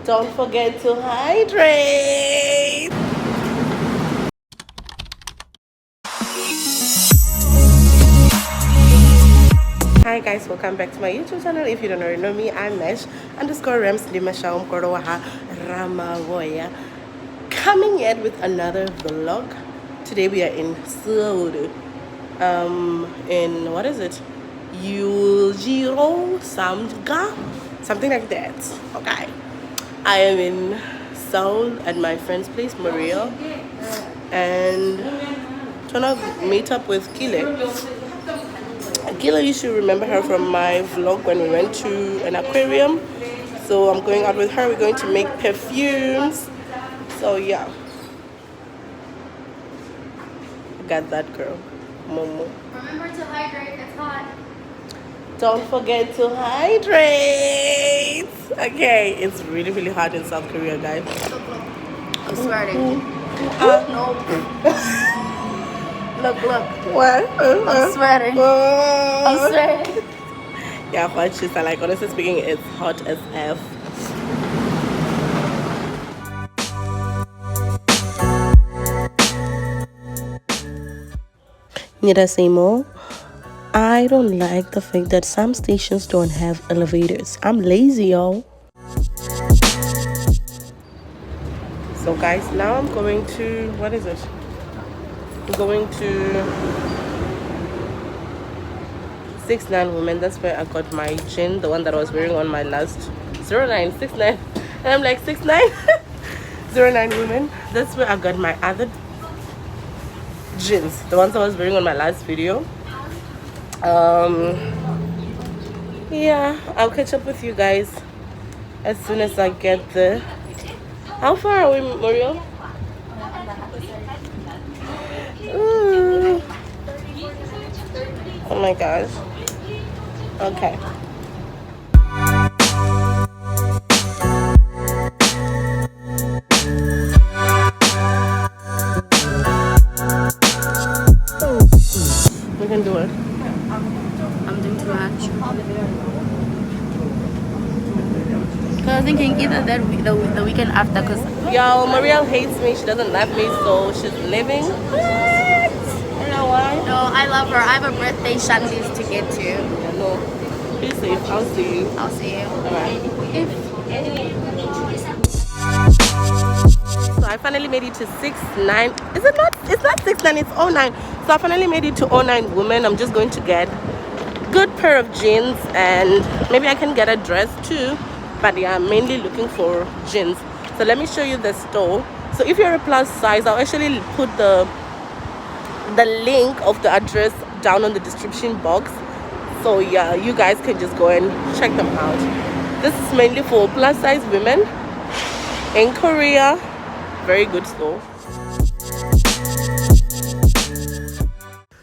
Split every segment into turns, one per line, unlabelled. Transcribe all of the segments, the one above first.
Don't forget to hydrate. Hi guys, welcome back to my YouTube channel. If you don't already know me, I'm Mesh underscore Rems Limashaum Korowaha Ramawoya. Coming in with another vlog. Today we are in Seoul. In what is it? Yujiro Samga? Something like that. Okay. I am in Seoul at my friend's place, Muriel. And trying to meet up with Kele. Kele, you should remember her from my vlog when we went to an aquarium. So I'm going out with her. We're going to make perfumes. So yeah. Got that girl. Momo.
Remember to hydrate, it's hot.
Don't forget to hydrate. Okay, it's really, really hot in South Korea, guys.
I'm sweating. No. Look.
What?
I'm sweating. I'm sweating.
Yeah, what she's like, honestly speaking, it's hot as F. Need I say more? I don't like the fact that some stations don't have elevators. I'm lazy, y'all. So guys, now I'm going to, what is it? I'm going to 69 Women. That's where I got my gin, the one that I was wearing on my last 0969. And I'm like 69 09 Women. That's where I got my other jeans, the ones I was wearing on my last video. Yeah, I'll catch up with you guys as soon as I get there. How far are we, Muriel? Ooh. Oh my gosh. Okay. We can do it.
I'm doing too much. Cause I was thinking either the weekend after, cause
Yo, Muriel hates me. She doesn't love me, so she's leaving. What? I don't know why.
no, I love her. I have a birthday shanties to get to.
Yeah, no. Be safe. I'll see you.
I'll see you.
Alright. So I finally made it to 69. Is it not? It's not 69. It's 09. So I finally made it to 09 Women. I'm just going to get good pair of jeans and maybe I can get a dress too. But yeah, I'm mainly looking for jeans. So let me show you the store. So if you're a plus size, I'll actually put the link of the address down on the description box. So yeah, you guys can just go and check them out. This is mainly for plus size women in Korea. Very good store.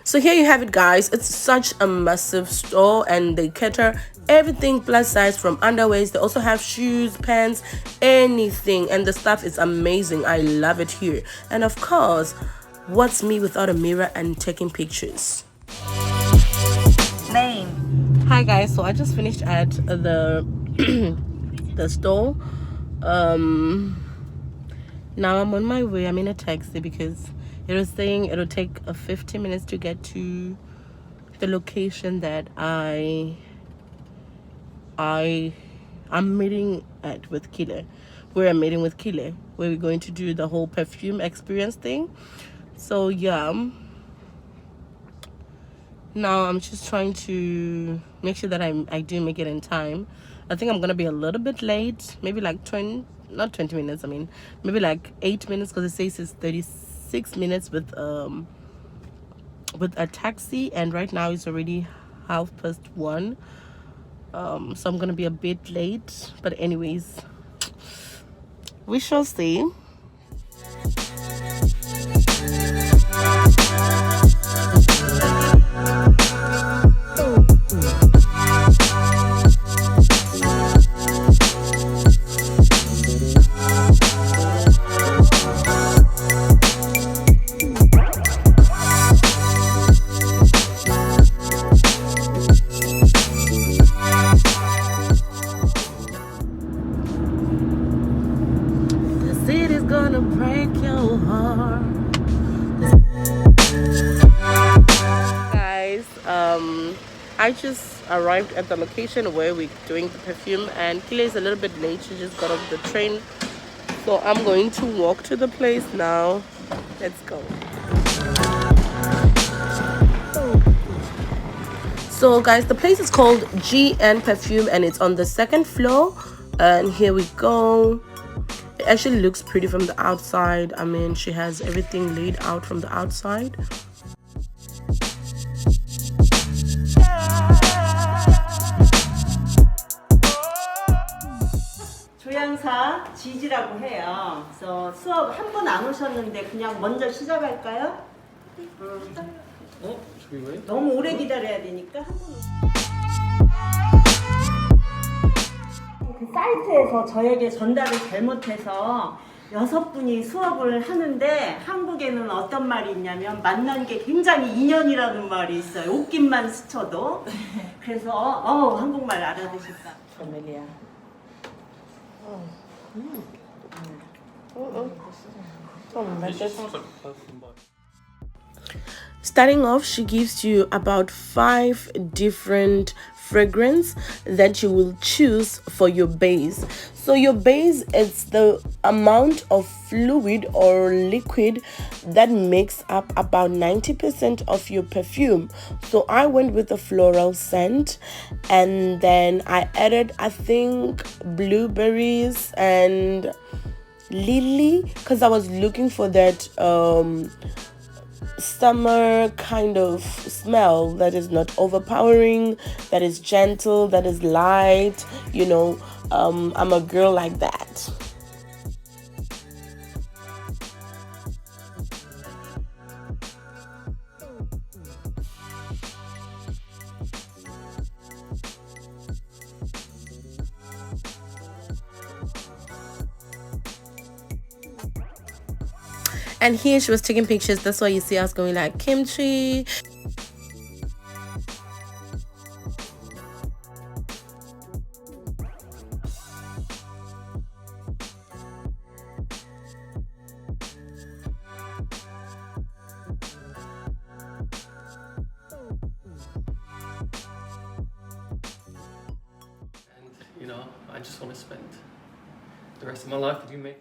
So here you have it, guys. It's such a massive store and they cater everything plus size, from underwears. They also have shoes, pants, anything, and the stuff is amazing. I love it here. And of course, what's me without a mirror and taking pictures?
Name.
Hi guys, so I just finished at the the store. Now I'm on my way. I'm in a taxi because it was saying it'll take 50 minutes to get to the location that I'm meeting at with Kele. Where I'm meeting with Kele, where we're going to do the whole perfume experience thing. So yeah, now I'm just trying to make sure that I do make it in time. I think I'm gonna be a little bit late, maybe like not 20 minutes, I mean maybe like 8 minutes, because it says it's 36 minutes with a taxi, and right now it's already 1:30. So I'm gonna be a bit late, but anyways, we shall see. I just arrived at the location where we're doing the perfume, and Kele is a little bit late. She just got off the train, so I'm going to walk to the place now. Let's go. So guys, the place is called GN Perfume, and it's on the second floor. And here we go. It actually looks pretty from the outside. I mean, she has everything laid out from the outside.
조향사 지지라고 해요. 그래서 수업 한 번 안 오셨는데 그냥 먼저 시작할까요?
저기 왜?
너무 오래 기다려야 되니까 한 번. 그 사이트에서 저에게 전달을 잘못해서 6분이 수업을 하는데 한국에는 어떤 말이 있냐면 만난 게 굉장히 인연이라는 말이 있어요. 옷깃만 스쳐도. 그래서 한국말 알아듣을까?
Familiar.
It just smells like perfume, but
Starting off, she gives you about 5 different fragrance that you will choose for your base. So your base is the amount of fluid or liquid that makes up about 90% of your perfume. So I went with a floral scent, and then I added, I think, blueberries and lily, because I was looking for that summer kind of smell that is not overpowering, that is gentle, that is light. I'm a girl like that. And here she was taking pictures. That's why you see us going like kimchi.
and I just want to spend the rest of my life with you, mate.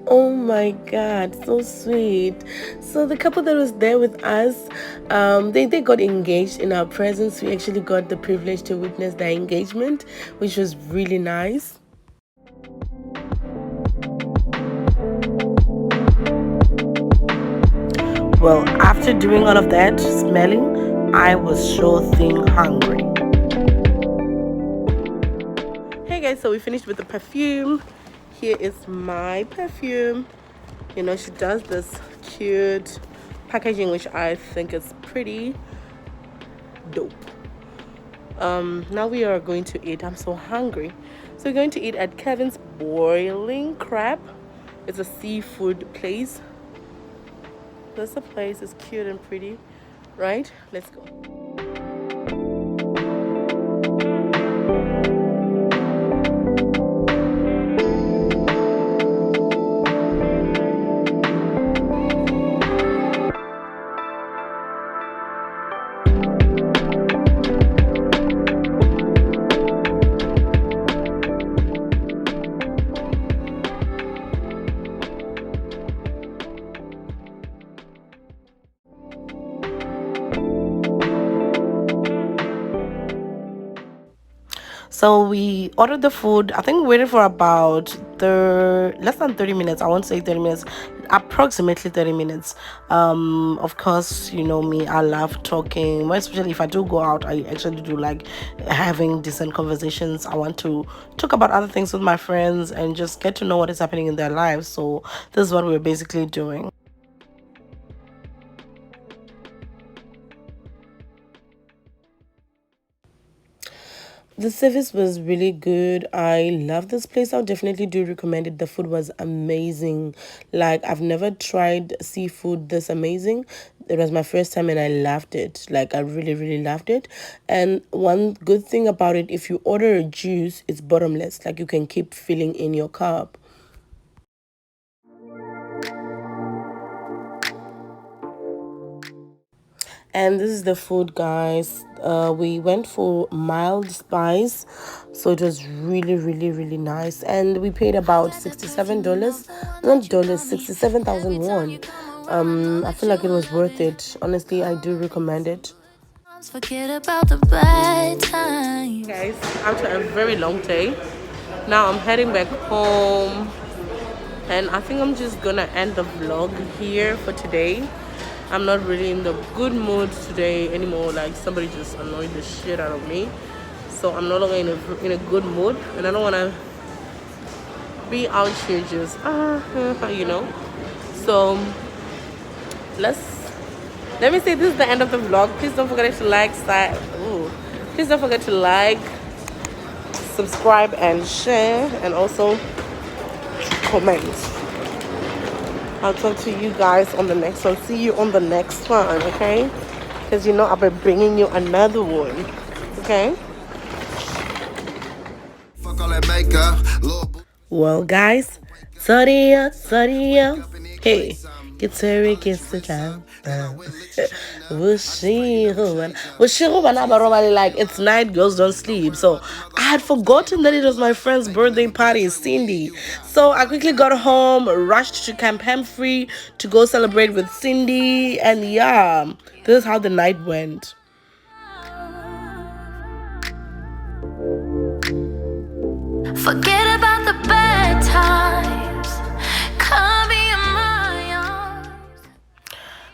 Oh my god, so sweet. So the couple that was there with us, they got engaged in our presence. We actually got the privilege to witness their engagement, which was really nice. Well, after doing all of that smelling, I was sure thing hungry. Hey guys, so we finished with the perfume. Here is my perfume. She does this cute packaging, which I think is pretty dope. Now we are going to eat. I'm so hungry. So we're going to eat at Kevin's Boiling Crab. It's a seafood place. That's the place. It's cute and pretty, right? Let's go. So we ordered the food. I think we waited for about less than 30 minutes. I won't say 30 minutes, approximately 30 minutes. Of course, you know me, I love talking. More especially if I do go out, I actually do like having decent conversations. I want to talk about other things with my friends and just get to know what is happening in their lives. So this is what we're basically doing. The service was really good. I love this place. I definitely do recommend it. The food was amazing. Like, I've never tried seafood this amazing. It was my first time and I loved it. Like, I really, really loved it. And one good thing about it, if you order a juice, it's bottomless. Like, you can keep filling in your cup. And this is the food, guys. We went for mild spice, so it was really, really, really nice. And we paid about $67, not dollars, 67,000 won. I feel like it was worth it. Honestly, I do recommend it.
Forget about the bad times.
Guys, after a very long day, now I'm heading back home, and I think I'm just gonna end the vlog here for today. I'm not really in the good mood today anymore. Like, somebody just annoyed the shit out of me, so I'm no longer in a good mood, and I don't want to be out here just you know. So let me say this is the end of the vlog. Please don't forget to please don't forget to like, subscribe, and share, and also comment. I'll talk to you guys on the next one. See you on the next one, okay? Because you know I'll be bringing you another one, okay? Well, guys, sorry, hey, get sorry, gets the time. Like, it's night, girls don't sleep. So I had forgotten that it was my friend's birthday party, Cindy. So I quickly got home, rushed to Camp Humphrey to go celebrate with Cindy, and yeah, this is how the night went.
Forget about the bad times. Come be in my arms.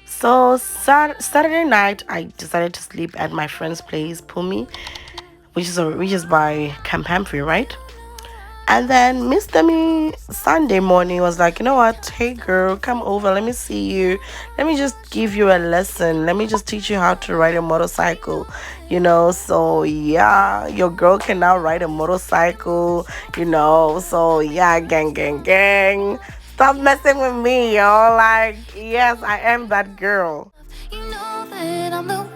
So Saturday night, I decided to sleep at my friend's place, Pumi, which is by Camp Humphrey, right? And then Miss Demi Sunday morning was like, you know what? Hey girl, come over. Let me see you. Let me just give you a lesson. Let me just teach you how to ride a motorcycle. You know, so yeah, your girl can now ride a motorcycle. You know, so yeah, gang. Stop messing with me, yo. Like, yes, I am that girl.
You know that I'm the